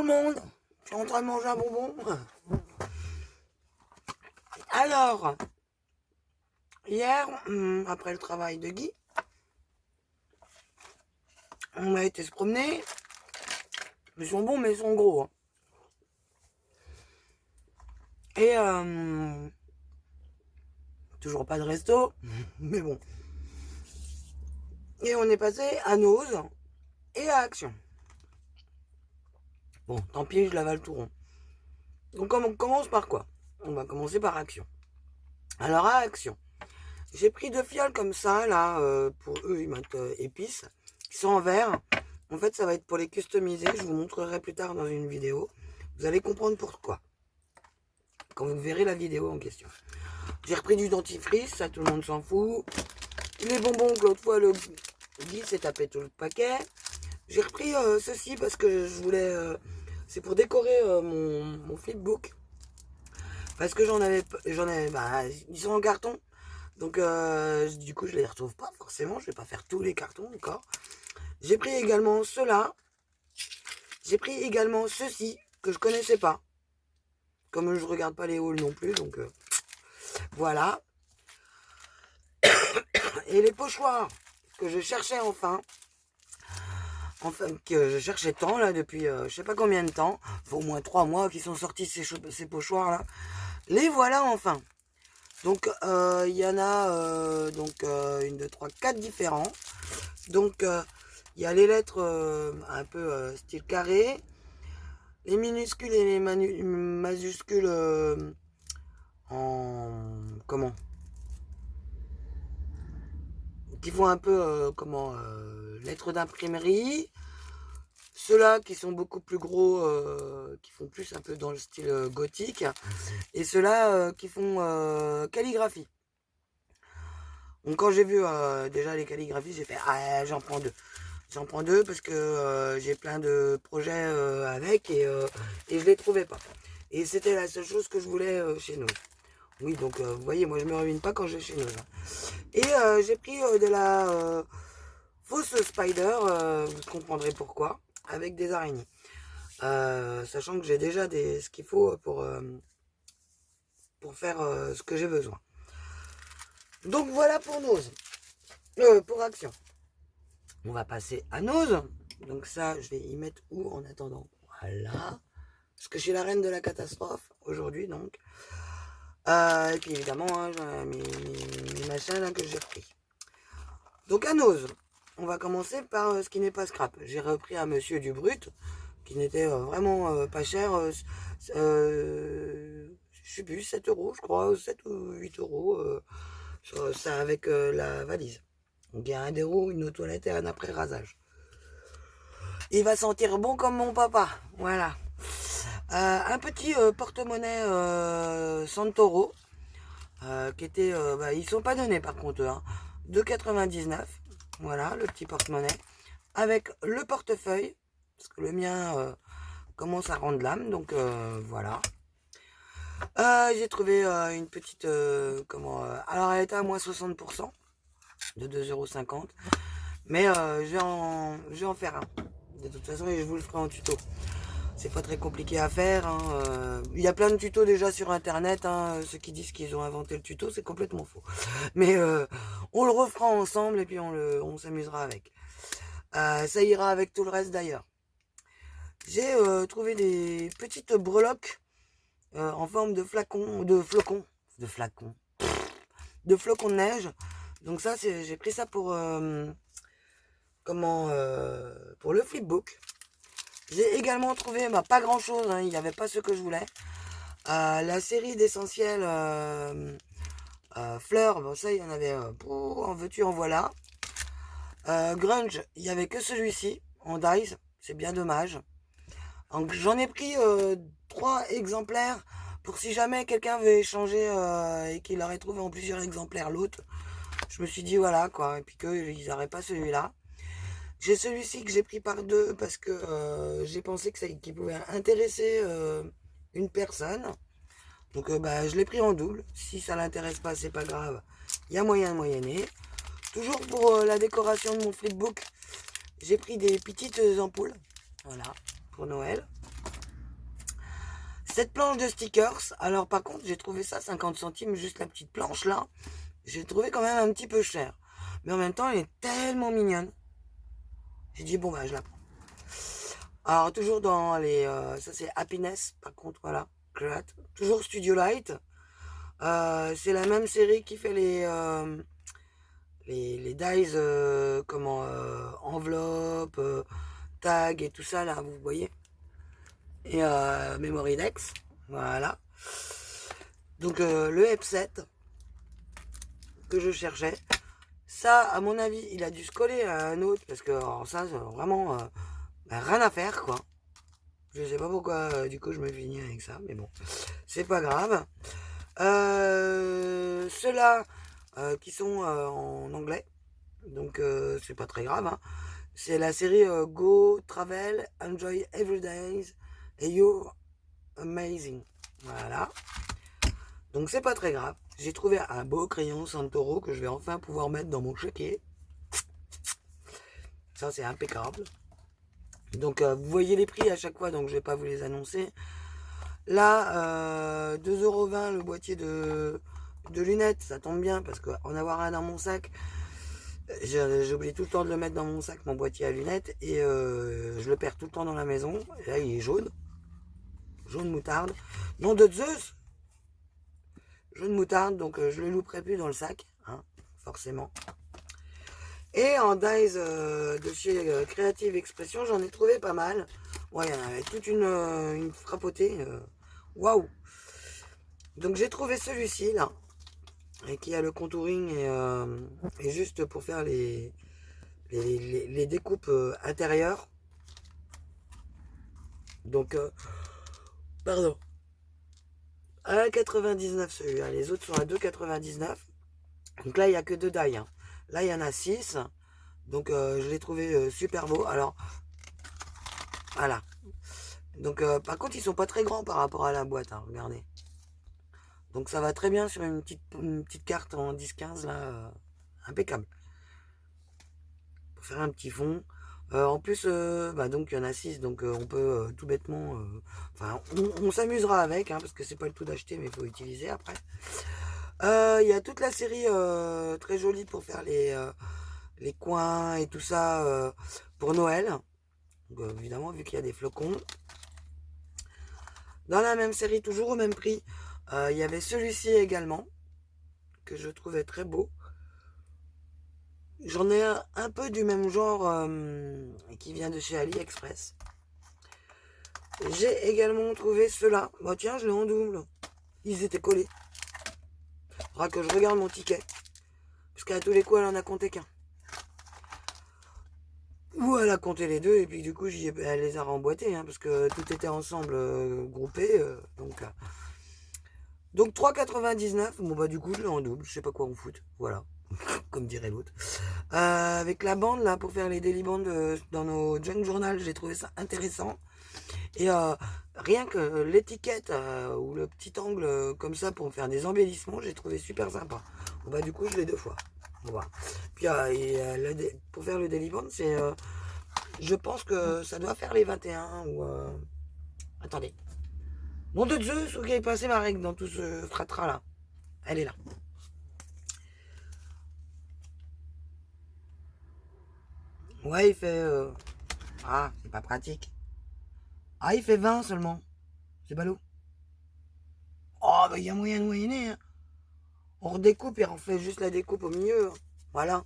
tout le monde, je suis en train de manger un bonbon. Alors, hier, après le travail de Guy, on a été se promener. Ils sont bons, mais ils sont gros. Hein. Et toujours pas de resto, mais bon. Et on est passé à Nose et à Action. Bon, tant pis, je l'avale tout rond. Donc on commence par quoi? On va commencer par Action. Alors à Action, j'ai pris 2 fioles comme ça, là, pour eux, ils mettent épices, qui sont en verre. En fait, ça va être pour les customiser, je vous montrerai plus tard dans une vidéo. Vous allez comprendre pourquoi, quand vous verrez la vidéo en question. J'ai repris du dentifrice, ça tout le monde s'en fout. Les bonbons que l'autre fois, le Guy s'est tapé tout le paquet. J'ai repris ceci parce que je voulais... c'est pour décorer mon flipbook. Parce que j'en ai, bah, ils sont en carton. Donc, du coup, je les retrouve pas forcément. Je vais pas faire tous les cartons encore. J'ai pris également ceux-là. J'ai pris également ceux-ci, que je connaissais pas. Comme je regarde pas les hauls non plus, donc voilà. Et les pochoirs que je cherchais enfin, que je cherchais tant là depuis je sais pas combien de temps, faut au moins 3 mois qu'ils sont sortis ces pochoirs là. Les voilà enfin. Donc il y en a donc 1, 2, 3, 4 différents. Donc il y a les lettres un peu style carré, les minuscules et les majuscules en comment, qui font un peu lettres d'imprimerie. Ceux-là qui sont beaucoup plus gros, qui font plus un peu dans le style gothique, et ceux-là qui font calligraphie. Donc quand j'ai vu déjà les calligraphies, j'ai fait ah, j'en prends 2. J'en prends 2 parce que j'ai plein de projets avec et je les trouvais pas. Et c'était la seule chose que je voulais chez nous. Oui, donc vous voyez, moi je me ruine pas quand je vais chez nous. Et j'ai pris de la fausse spider, vous comprendrez pourquoi, avec des araignées. Sachant que j'ai déjà ce qu'il faut pour faire ce que j'ai besoin. Donc voilà pour Nose. Pour Action. On va passer à Nose. Donc ça, je vais y mettre où en attendant? Voilà. Parce que je suis la reine de la catastrophe aujourd'hui, donc. Et puis évidemment, hein, j'ai mes machins là que j'ai repris. Donc à Nose, on va commencer par ce qui n'est pas scrap. J'ai repris un Monsieur du Brut, qui n'était vraiment pas cher. Je sais plus, 7 euros, je crois, 7 ou 8 euros. Ça avec la valise. Donc il y a un déro, une toilette et un après rasage. Il va sentir bon comme mon papa. Voilà. Un petit porte-monnaie Santoro. Qui était... bah, ils sont pas donnés par contre. Hein, de 99. Voilà, le petit porte-monnaie. Avec le portefeuille. Parce que le mien commence à rendre l'âme. Donc voilà. J'ai trouvé une petite... alors elle était à moins 60%. De 2,50 €. Mais je vais en faire un. De toute façon, je vous le ferai en tuto. C'est pas très compliqué à faire. Hein. Il y a plein de tutos déjà sur internet. Hein. Ceux qui disent qu'ils ont inventé le tuto, c'est complètement faux. Mais on le refera ensemble et puis on s'amusera avec. Ça ira avec tout le reste d'ailleurs. J'ai trouvé des petites breloques en forme de flocons de neige. Donc ça, j'ai pris ça pour pour le flipbook. J'ai également trouvé pas grand chose, hein, il n'y avait pas ce que je voulais. La série d'essentiels fleurs, bon ça il y en avait en veux-tu en voilà. Grunge, il n'y avait que celui-ci en dice, c'est bien dommage. Donc j'en ai pris 3 exemplaires pour si jamais quelqu'un veut échanger et qu'il aurait trouvé en plusieurs exemplaires l'autre. Je me suis dit voilà quoi, et puis qu'ils n'auraient pas celui-là. J'ai celui-ci que j'ai pris par 2 parce que j'ai pensé qu'il pouvait intéresser une personne. Donc bah, je l'ai pris en double. Si ça l'intéresse pas, c'est pas grave. Il y a moyen de moyenner. Toujours pour la décoration de mon flipbook, j'ai pris des petites ampoules. Voilà, pour Noël. Cette planche de stickers, alors par contre, j'ai trouvé ça 50 centimes, juste la petite planche là. J'ai trouvé quand même un petit peu cher. Mais en même temps, elle est tellement mignonne. J'ai dit, bon, bah, je la prends. Alors, toujours dans les... ça, c'est Happiness, par contre, voilà. Create. Toujours Studio Light. C'est la même série qui fait les dies, enveloppe, tag et tout ça, là, vous voyez. Et Memory Dex. Voilà. Donc, le F7 que je cherchais. Ça, à mon avis, il a dû se coller à un autre, parce que alors ça, c'est vraiment rien à faire, quoi. Je sais pas pourquoi, du coup, je me finis avec ça, mais bon, c'est pas grave. Ceux-là, qui sont en anglais, donc c'est pas très grave, hein. C'est la série Go, Travel, Enjoy Every Day, et You're Amazing. Voilà. Donc c'est pas très grave. J'ai trouvé un beau crayon Santoro que je vais enfin pouvoir mettre dans mon chéquier. Ça, c'est impeccable. Donc, vous voyez les prix à chaque fois, donc je vais pas vous les annoncer. Là, 2,20€ le boîtier de lunettes, ça tombe bien, parce qu'en avoir un dans mon sac, j'oublie tout le temps de le mettre dans mon sac, mon boîtier à lunettes, et je le perds tout le temps dans la maison. Et là, il est jaune. Jaune moutarde. Nom de Zeus! Jaune moutarde, donc je le louperai plus dans le sac, hein, forcément. Et en dies de chez Creative Expression, j'en ai trouvé pas mal. Ouais, il y en avait toute une frappotée. Waouh! Donc j'ai trouvé celui-ci là, et qui a le contouring et juste pour faire les découpes intérieures. Donc, pardon. À 1,99 celui-là, les autres sont à 2,99. Donc là, il n'y a que 2 die, hein. Là, il y en a 6. Donc, je l'ai trouvé super beau. Alors, voilà. Donc, par contre, ils sont pas très grands par rapport à la boîte, hein, regardez. Donc, ça va très bien sur une petite carte en 10-15, là. Impeccable. Pour faire un petit fond. En plus, donc, il y en a 6. Donc, on peut tout bêtement... Enfin, on s'amusera avec, hein, parce que c'est pas le tout d'acheter, mais il faut utiliser après. Il y a toute la série très jolie pour faire les coins et tout ça pour Noël. Donc, évidemment, vu qu'il y a des flocons. Dans la même série, toujours au même prix, il y avait celui-ci également, que je trouvais très beau. J'en ai un peu du même genre qui vient de chez AliExpress. J'ai également trouvé ceux-là. Bah tiens, je l'ai en double. Ils étaient collés. Faudra que je regarde mon ticket. Parce qu'à tous les coups, elle en a compté qu'un. Ou elle a compté les deux, et puis du coup, elle les a remboîtés, hein, parce que tout était ensemble groupé. Donc 3,99. Bon bah du coup, je l'ai en double. Je sais pas quoi en foutre. Voilà. Comme dirait l'autre. Avec la bande, là, pour faire les daily bands dans nos junk journal, j'ai trouvé ça intéressant. Et rien que l'étiquette ou le petit angle comme ça pour faire des embellissements, j'ai trouvé super sympa. Bon bah du coup je l'ai 2 fois. On va voir. Puis pour faire le daily band, c'est je pense que ça doit faire les 21 ou attendez. Mon de Zeus, où est passé ma règle dans tout ce fratras là. Elle est là. Ouais, il fait ah, c'est pas pratique. Ah, il fait 20 seulement. C'est ballot. Oh, bah il y a moyen de moyenner, hein. On redécoupe et on fait juste la découpe au milieu. Voilà.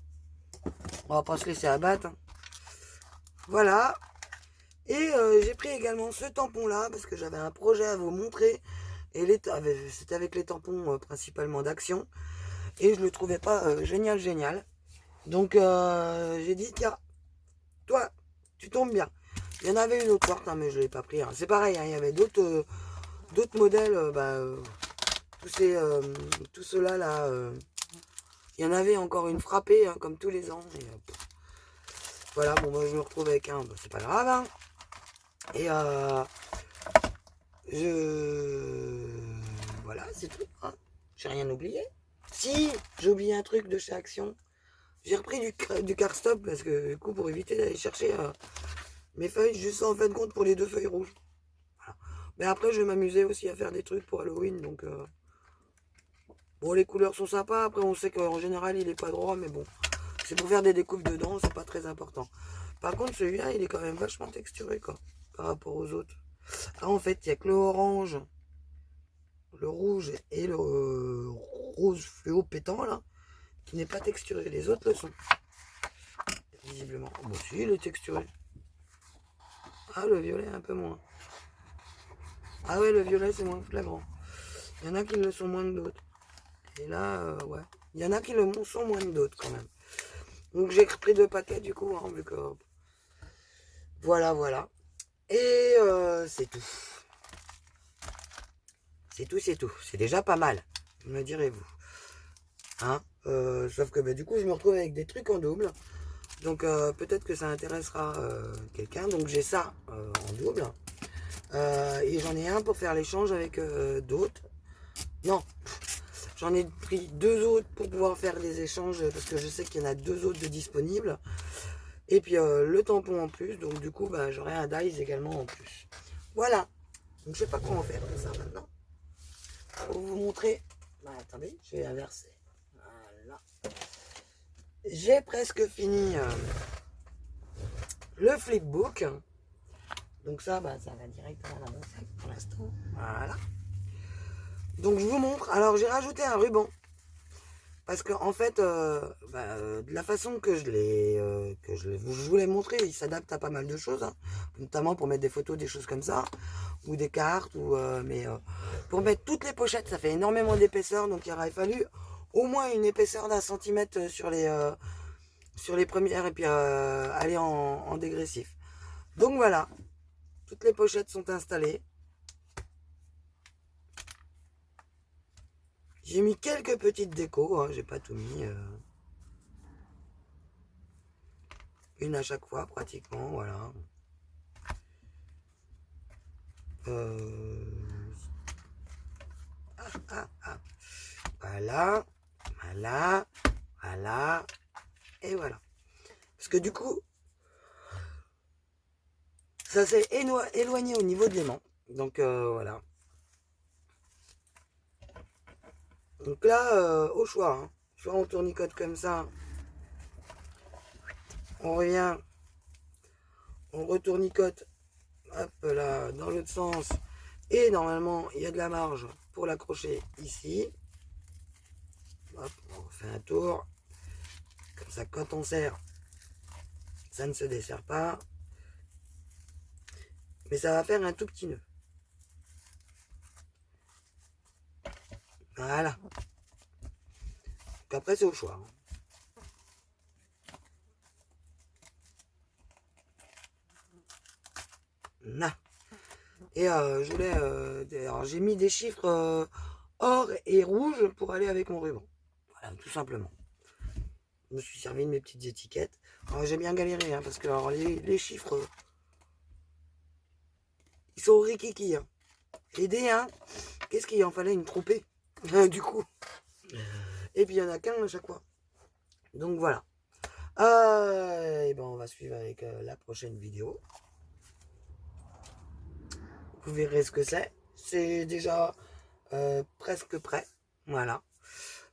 On va pas se laisser abattre, hein. Voilà. Et j'ai pris également ce tampon-là parce que j'avais un projet à vous montrer. Et c'était avec les tampons principalement d'Action. Et je le trouvais pas génial, génial. Donc j'ai dit, tiens, toi, tu tombes bien. Il y en avait une autre sorte, hein, mais je ne l'ai pas pris, hein. C'est pareil, hein, il y avait d'autres modèles. Tout cela là. Il y en avait encore une frappée, hein, comme tous les ans. Et, voilà, bon, moi je me retrouve avec un, bah, c'est pas grave, hein. Et voilà, c'est tout, hein. J'ai rien oublié. Si, j'ai oublié un truc de chez Action. J'ai repris du cardstock parce que, du coup, pour éviter d'aller chercher mes feuilles, juste en fin de compte pour les 2 feuilles rouges. Voilà. Mais après, je vais m'amuser aussi à faire des trucs pour Halloween. Donc, bon, les couleurs sont sympas. Après, on sait qu'en général, il est pas droit. Mais bon, c'est pour faire des découpes dedans. C'est pas très important. Par contre, celui-là, il est quand même vachement texturé, quoi. Par rapport aux autres. Ah, en fait, il n'y a que le orange, le rouge et le rose fluo pétant, là, qui n'est pas texturé. Les autres le sont. Visiblement. Oh, bah si, il est texturé. Ah, le violet, un peu moins. Ah ouais, le violet, c'est moins flagrant. Il y en a qui le sont moins que d'autres. Et là, ouais. Il y en a qui le sont moins que d'autres, quand même. Donc, j'ai pris 2 paquets, du coup, hein, vu que... Voilà, voilà. Et c'est tout. C'est tout, c'est tout. C'est déjà pas mal, me direz-vous. Hein, sauf que bah, du coup, je me retrouve avec des trucs en double. Donc, peut-être que ça intéressera quelqu'un. Donc, j'ai ça en double. Et j'en ai un pour faire l'échange avec d'autres. Non, j'en ai pris 2 autres pour pouvoir faire des échanges parce que je sais qu'il y en a 2 autres de disponibles. Et puis le tampon en plus. Donc, du coup, bah, j'aurai un dies également en plus. Voilà. Donc, je sais pas comment faire de ça maintenant. Pour vous montrer. Bah, attendez, je vais inverser. Voilà. J'ai presque fini le flipbook. Donc ça, bah, ça va directement dans mon sac pour l'instant. Voilà. Donc je vous montre. Alors j'ai rajouté un ruban. Parce que en fait, de la façon que je vous l'ai montré, il s'adapte à pas mal de choses. Hein. Notamment pour mettre des photos, des choses comme ça. Ou des cartes. Mais pour mettre toutes les pochettes, ça fait énormément d'épaisseur. Donc il aurait fallu au moins une épaisseur d'1 centimètre sur les premières. Et puis aller en dégressif. Donc voilà. Toutes les pochettes sont installées. J'ai mis quelques petites décos, hein, j'ai pas tout mis. Une à chaque fois, pratiquement, voilà. Euh, Voilà, voilà, voilà, et voilà. Parce que du coup, ça s'est éloigné au niveau de l'aimant. Donc voilà. Donc là, au choix, hein. Soit on tournicote comme ça, on revient, on retournicote, hop là, dans l'autre sens. Et normalement, il y a de la marge pour l'accrocher ici. Hop, on fait un tour. Comme ça, quand on serre, ça ne se desserre pas. Mais ça va faire un tout petit nœud. Voilà. Donc après, c'est au choix. Là. Et je voulais... alors, j'ai mis des chiffres or et rouge pour aller avec mon ruban. Voilà, tout simplement. Je me suis servi de mes petites étiquettes. Alors, j'ai bien galéré, hein, parce que alors, les chiffres... ils sont rikiki. Hein. Les dés, hein, qu'est-ce qu'il en fallait une trompée du coup. Et puis, il n'y en a qu'un à chaque fois. Donc, voilà. Et ben, on va suivre avec la prochaine vidéo. Vous verrez ce que c'est. C'est déjà presque prêt. Voilà.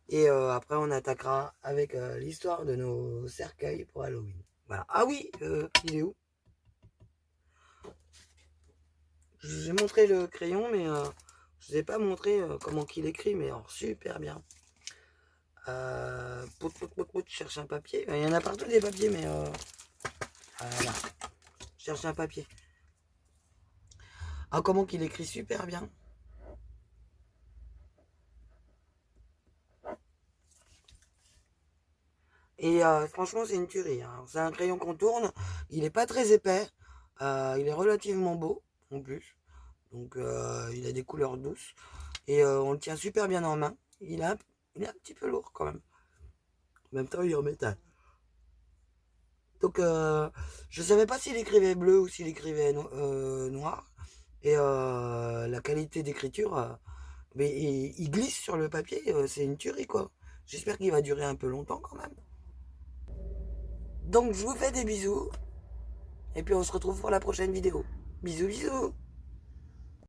Et après, on attaquera avec l'histoire de nos cercueils pour Halloween. Voilà. Ah oui, il est où? Je vous ai montré le crayon, mais je ne vous ai pas montré comment qu'il écrit, mais alors, super bien. Je cherche un papier. Il y en a partout des papiers, mais voilà. Je cherche un papier. Ah, comment qu'il écrit super bien. Et franchement, c'est une tuerie. Hein. C'est un crayon qu'on tourne. Il n'est pas très épais. Il est relativement beau, en plus. Donc, il a des couleurs douces. Et on le tient super bien en main. Il est un petit peu lourd, quand même. En même temps, il est en métal. Donc, je ne savais pas s'il écrivait bleu ou s'il écrivait noir. Et la qualité d'écriture, mais il glisse sur le papier. C'est une tuerie, quoi. J'espère qu'il va durer un peu longtemps, quand même. Donc je vous fais des bisous. Et puis on se retrouve pour la prochaine vidéo. Bisous bisous.